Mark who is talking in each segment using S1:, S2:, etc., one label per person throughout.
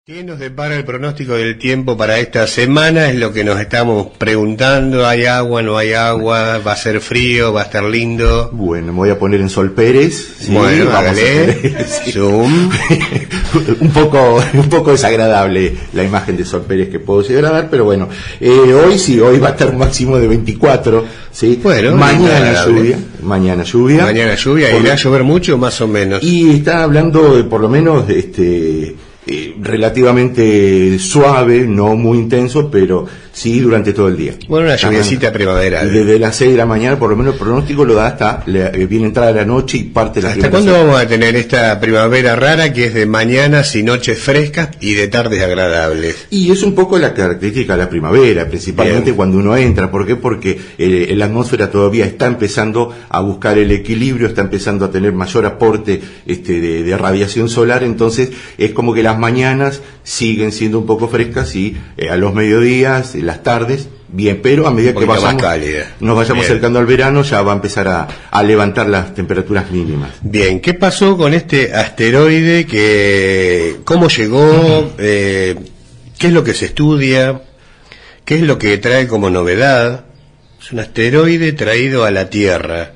S1: ¿Qué nos depara el pronóstico del tiempo para esta semana? Es lo que nos estamos preguntando. ¿Hay agua, no hay agua? ¿Va a ser frío? ¿Va a estar lindo?
S2: Bueno, me voy a poner en Sol Pérez.
S1: Sí, bueno, hágale. Sí. Zoom.
S2: un poco desagradable la imagen de Sol Pérez que puedo llegar a dar, pero bueno. Hoy va a estar un máximo de 24. ¿sí?
S1: Bueno,
S2: mañana lluvia. Mañana lluvia.
S1: ¿Irá a llover mucho más o menos?
S2: Y está hablando de por lo menos relativamente suave, no muy intenso, pero sí durante todo el día.
S1: Bueno, una lluviecita primaveral.
S2: Desde las 6 de la mañana, por lo menos el pronóstico lo da hasta bien entrada la noche y parte de la
S1: ¿Hasta cuándo vamos a tener esta primavera rara que es de mañanas y noches frescas y de tardes agradables?
S2: Y es un poco la característica de la primavera, principalmente bien. Cuando uno entra. ¿Por qué? Porque la atmósfera todavía está empezando a buscar el equilibrio, está empezando a tener mayor aporte de radiación solar, entonces es como que las mañanas siguen siendo un poco frescas y a los mediodías, las tardes, bien, pero a medida que nos vayamos acercando al verano ya va a empezar a levantar las temperaturas mínimas.
S1: Bien, ¿qué pasó con este asteroide? ¿Cómo llegó? ¿Qué es lo que se estudia? ¿Qué es lo que trae como novedad? Es un asteroide traído a la Tierra.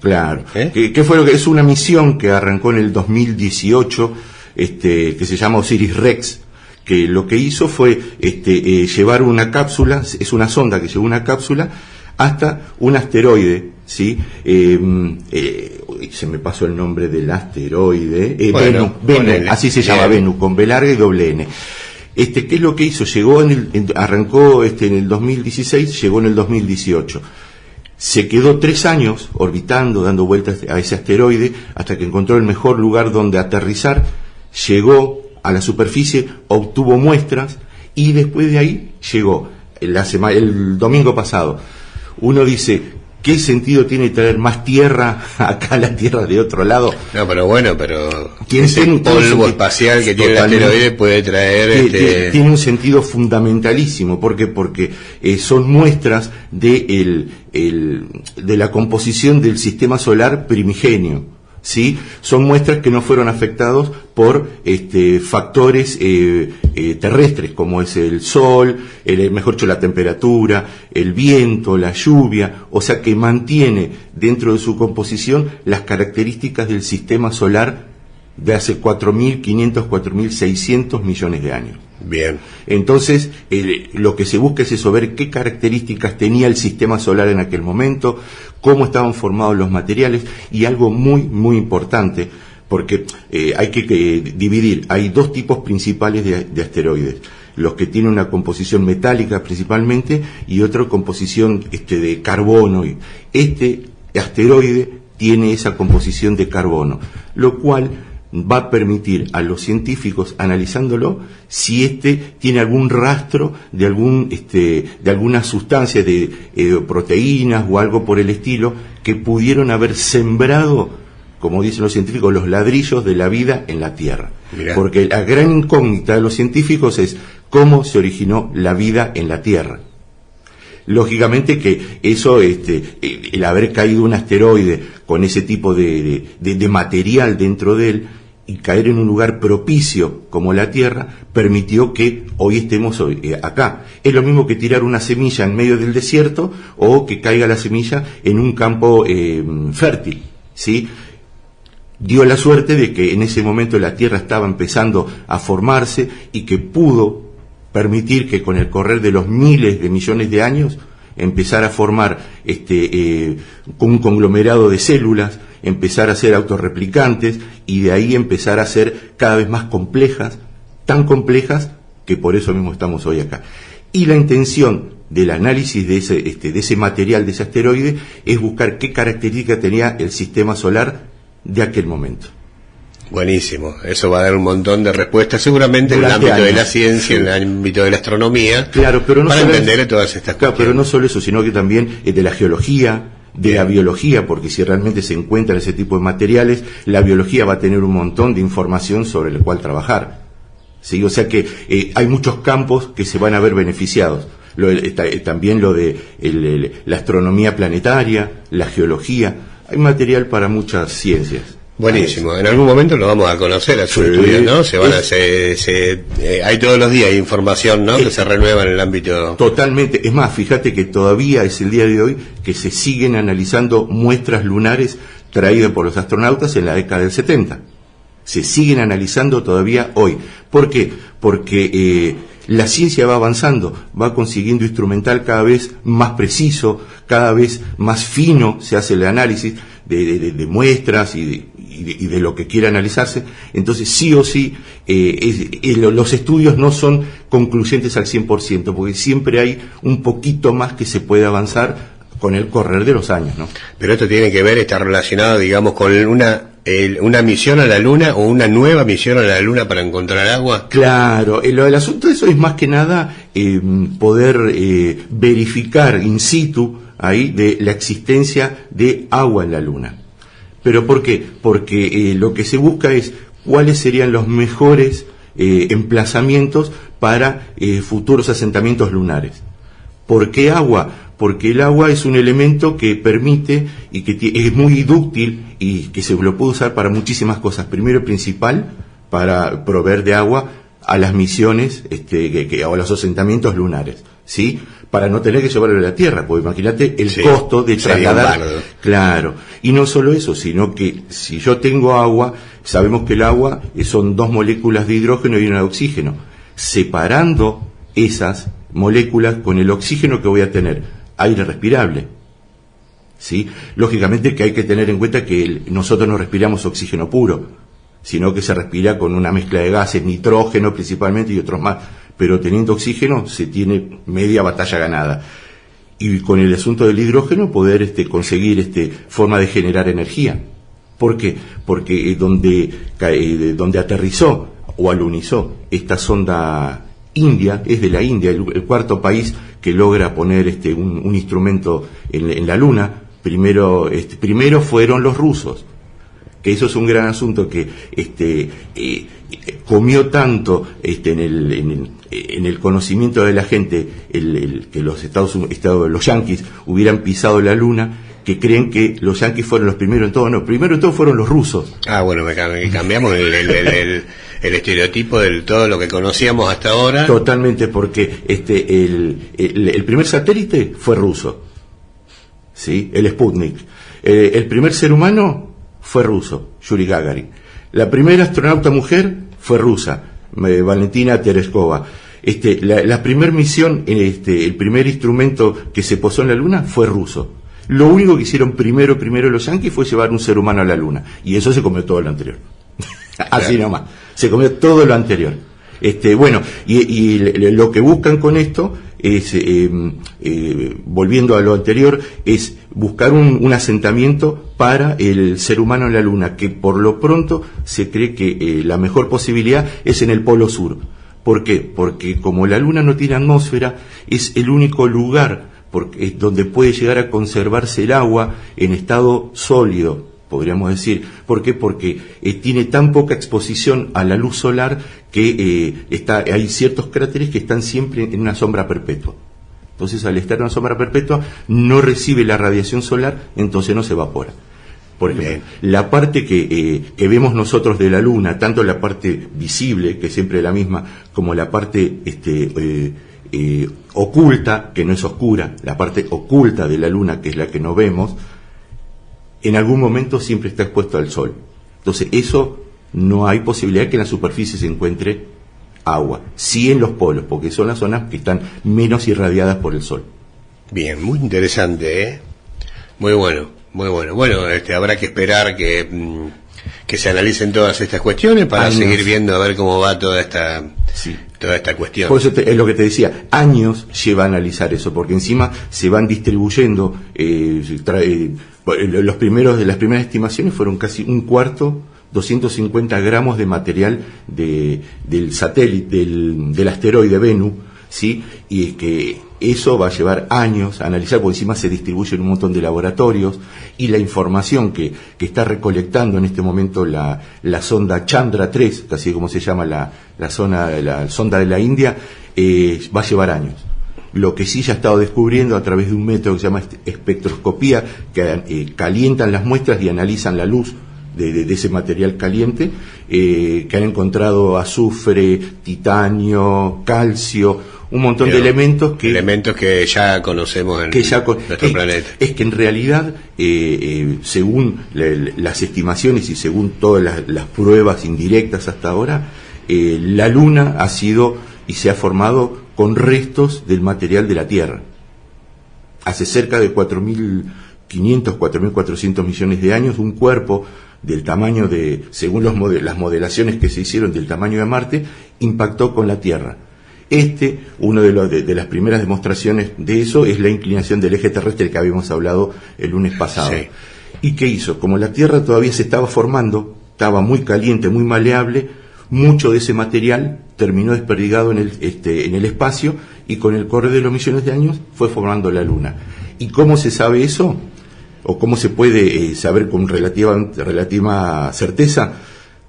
S2: Claro. ¿Qué fue lo que es? Una misión que arrancó en el 2018, que se llama Osiris-Rex, que lo que hizo fue llevar una cápsula, es una sonda que llevó una cápsula hasta un asteroide, ¿sí? Se me pasó el nombre del asteroide, Bennu, así se llama, Bennu, con B larga y doble N. ¿Qué es lo que hizo? Arrancó en el 2016, llegó en el 2018. Se quedó 3 años orbitando, dando vueltas a ese asteroide, hasta que encontró el mejor lugar donde aterrizar, llegó a la superficie, obtuvo muestras y después de ahí llegó el domingo pasado. Uno dice, ¿qué sentido tiene traer más tierra acá a la Tierra de otro lado?
S1: No, pero ese polvo espacial que tiene el asteroide puede traer...
S2: Tiene un sentido fundamentalísimo. ¿Por qué? Porque son muestras de la composición del sistema solar primigenio. ¿Sí? Son muestras que no fueron afectados por factores terrestres, como es el sol, mejor dicho, la temperatura, el viento, la lluvia, o sea que mantiene dentro de su composición las características del sistema solar de hace 4.500, 4.600 millones de años.
S1: Bien.
S2: Entonces, lo que se busca es eso, ver qué características tenía el sistema solar en aquel momento, cómo estaban formados los materiales, y algo muy, muy importante, porque hay que dividir, hay 2 tipos principales de asteroides, los que tienen una composición metálica principalmente, y otra composición de carbono. Este asteroide tiene esa composición de carbono, lo cual va a permitir a los científicos, analizándolo, si tiene algún rastro de alguna sustancia de proteínas o algo por el estilo que pudieron haber sembrado, como dicen los científicos, los ladrillos de la vida en la Tierra.
S1: Mirá.
S2: Porque la gran incógnita de los científicos es cómo se originó la vida en la Tierra. Lógicamente que eso, el haber caído un asteroide con ese tipo de material dentro de él y caer en un lugar propicio como la Tierra, permitió que hoy estemos acá. Es lo mismo que tirar una semilla en medio del desierto o que caiga la semilla en un campo fértil, ¿sí? Dio la suerte de que en ese momento la Tierra estaba empezando a formarse y que pudo permitir que con el correr de los miles de millones de años empezar a formar un conglomerado de células, empezar a ser autorreplicantes y de ahí empezar a ser cada vez más complejas, tan complejas que por eso mismo estamos hoy acá. Y la intención del análisis de ese material, de ese asteroide, es buscar qué características tenía el sistema solar de aquel momento.
S1: Buenísimo, eso va a dar un montón de respuestas seguramente en el ámbito de la ciencia, en el ámbito de la astronomía,
S2: claro, pero no
S1: para
S2: solo
S1: entender todas estas cosas.
S2: Pero no solo eso, sino que también de la geología, de la biología, porque si realmente se encuentran ese tipo de materiales, la biología va a tener un montón de información sobre el cual trabajar. ¿Sí? O sea que hay muchos campos que se van a ver beneficiados. También lo de la astronomía planetaria, la geología, hay material para muchas ciencias.
S1: Buenísimo, en algún momento lo vamos a conocer a su estudio, ¿no? Hay todos los días información, ¿no? Que se renueva en el ámbito.
S2: Totalmente, es más, fíjate que todavía es el día de hoy que se siguen analizando muestras lunares traídas por los astronautas en la década del 70. Se siguen analizando todavía hoy. ¿Por qué? Porque la ciencia va avanzando, va consiguiendo instrumental cada vez más preciso, cada vez más fino se hace el análisis de muestras y de lo que quiera analizarse. Entonces sí o sí los estudios no son concluyentes al 100%, porque siempre hay un poquito más que se puede avanzar con el correr de los años, ¿no?
S1: Pero esto tiene que ver, está relacionado, digamos, con una misión a la Luna o una nueva misión a la Luna para encontrar agua.
S2: Claro, el asunto de eso es más que nada poder verificar in situ ahí de la existencia de agua en la Luna. ¿Pero por qué? Porque lo que se busca es cuáles serían los mejores emplazamientos para futuros asentamientos lunares. ¿Por qué agua? Porque el agua es un elemento que permite y que es muy dúctil y que se lo puede usar para muchísimas cosas. Primero y principal, para proveer de agua a las misiones o a los asentamientos lunares, ¿sí? Para no tener que llevarlo a la Tierra, porque imagínate el costo de trasladar. Claro, y no solo eso, sino que si yo tengo agua, sabemos que el agua son 2 moléculas de hidrógeno y una de oxígeno. Separando esas moléculas con el oxígeno que voy a tener, aire respirable, ¿sí? Lógicamente que hay que tener en cuenta que nosotros no respiramos oxígeno puro, sino que se respira con una mezcla de gases, nitrógeno principalmente y otros más, pero teniendo oxígeno se tiene media batalla ganada. Y con el asunto del hidrógeno poder conseguir forma de generar energía. ¿Por qué? Porque donde aterrizó o alunizó esta sonda India, es de la India, el cuarto país que logra poner un instrumento en la Luna. Primero fueron los rusos, que eso es un gran asunto que comió tanto en el conocimiento de la gente que los yanquis hubieran pisado la Luna, que creen que los yanquis fueron los primeros en todo. No, primero en todo fueron los rusos.
S1: Bueno, cambiamos el estereotipo de todo lo que conocíamos hasta ahora.
S2: Totalmente, porque el primer satélite fue ruso, ¿sí? El Sputnik. El primer ser humano fue ruso, Yuri Gagarin. La primera astronauta mujer fue rusa, Valentina Tereshkova. La primera misión, el primer instrumento que se posó en la Luna fue ruso. Lo único que hicieron primero los yanquis fue llevar un ser humano a la Luna, y eso se comió todo lo anterior. Así nomás, se comió todo lo anterior. Bueno, y lo que buscan con esto es, volviendo a lo anterior, es buscar un asentamiento para el ser humano en la Luna, que por lo pronto se cree que la mejor posibilidad es en el Polo Sur. ¿Por qué? Porque como la Luna no tiene atmósfera, es el único lugar donde puede llegar a conservarse el agua en estado sólido, podríamos decir. ¿Por qué? Porque tiene tan poca exposición a la luz solar que hay ciertos cráteres que están siempre en una sombra perpetua. Entonces, al estar en una sombra perpetua, no recibe la radiación solar, entonces no se evapora. Por ejemplo, la parte que vemos nosotros de la Luna, tanto la parte visible, que es siempre la misma, como la parte oculta, que no es oscura, la parte oculta de la Luna, que es la que no vemos, en algún momento siempre está expuesto al sol. Entonces, eso no hay posibilidad de que en la superficie se encuentre agua. Sí en los polos, porque son las zonas que están menos irradiadas por el sol.
S1: Bien, muy interesante, ¿eh? Muy bueno, muy bueno. Bueno, habrá que esperar que se analicen todas estas cuestiones para seguir viendo a ver cómo va toda esta cuestión.
S2: Por eso es lo que te decía, años lleva a analizar eso, porque encima se van distribuyendo las primeras estimaciones fueron casi un cuarto, 250 gramos de material del satélite, del asteroide Venus, ¿sí? Y que eso va a llevar años a analizar, porque encima se distribuye en un montón de laboratorios, y la información que está recolectando en este momento la sonda Chandra 3, así como se llama la sonda de la India, va a llevar años. Lo que sí ya ha estado descubriendo a través de un método que se llama espectroscopía, que calientan las muestras y analizan la luz de ese material caliente, que han encontrado azufre, titanio, calcio, un montón de elementos
S1: que ya conocemos en nuestro planeta. Es
S2: que en realidad, según las estimaciones y según todas las pruebas indirectas hasta ahora, la Luna ha sido y se ha formado con restos del material de la Tierra. Hace cerca de 4.500, 4.400 millones de años, un cuerpo del tamaño según las modelaciones que se hicieron del tamaño de Marte, impactó con la Tierra. Uno de las primeras demostraciones de eso es la inclinación del eje terrestre que habíamos hablado el lunes pasado. Sí. ¿Y qué hizo? Como la Tierra todavía se estaba formando, estaba muy caliente, muy maleable, mucho de ese material terminó desperdigado en el espacio, y con el correr de los millones de años fue formando la Luna. ¿Y cómo se sabe eso? ¿O cómo se puede saber con relativa certeza?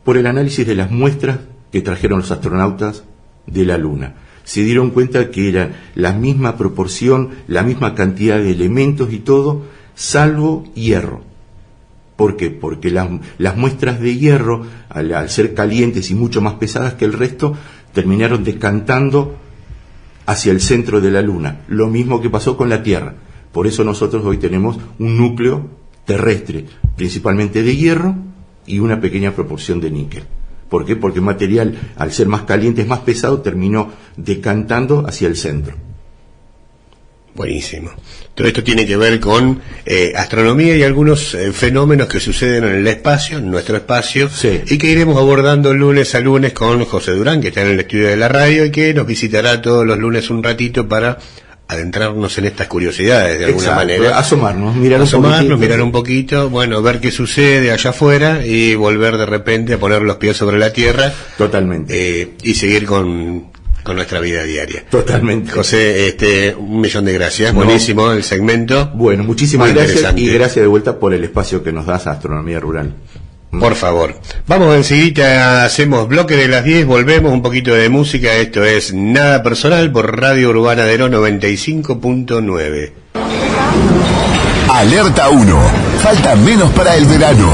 S2: Por el análisis de las muestras que trajeron los astronautas de la Luna. Se dieron cuenta que era la misma proporción, la misma cantidad de elementos y todo, salvo hierro. ¿Por qué? Porque las muestras de hierro, al ser calientes y mucho más pesadas que el resto, terminaron decantando hacia el centro de la Luna. Lo mismo que pasó con la Tierra. Por eso nosotros hoy tenemos un núcleo terrestre, principalmente de hierro y una pequeña proporción de níquel. ¿Por qué? Porque el material, al ser más caliente, es más pesado, terminó decantando hacia el centro.
S1: Buenísimo. Todo esto tiene que ver con astronomía y algunos fenómenos que suceden en el espacio, en nuestro espacio, sí, y que iremos abordando lunes a lunes con José Durán, que está en el estudio de la radio y que nos visitará todos los lunes un ratito para adentrarnos en estas curiosidades de alguna manera.
S2: Asomarnos,
S1: mirar un poquito, bueno, ver qué sucede allá afuera y volver de repente a poner los pies sobre la tierra.
S2: Totalmente.
S1: Y seguir con nuestra vida diaria.
S2: Totalmente.
S1: José, 1.000.000 de gracias. Buenísimo el segmento.
S2: Bueno, muchísimas gracias y gracias de vuelta por el espacio que nos das a Astronomía Rural.
S1: Por favor. Vamos enseguida, hacemos bloque de las 10, volvemos un poquito de música. Esto es Nada Personal por Radio Urbana de Oro 95.9.
S3: Alerta 1. Falta menos para el verano.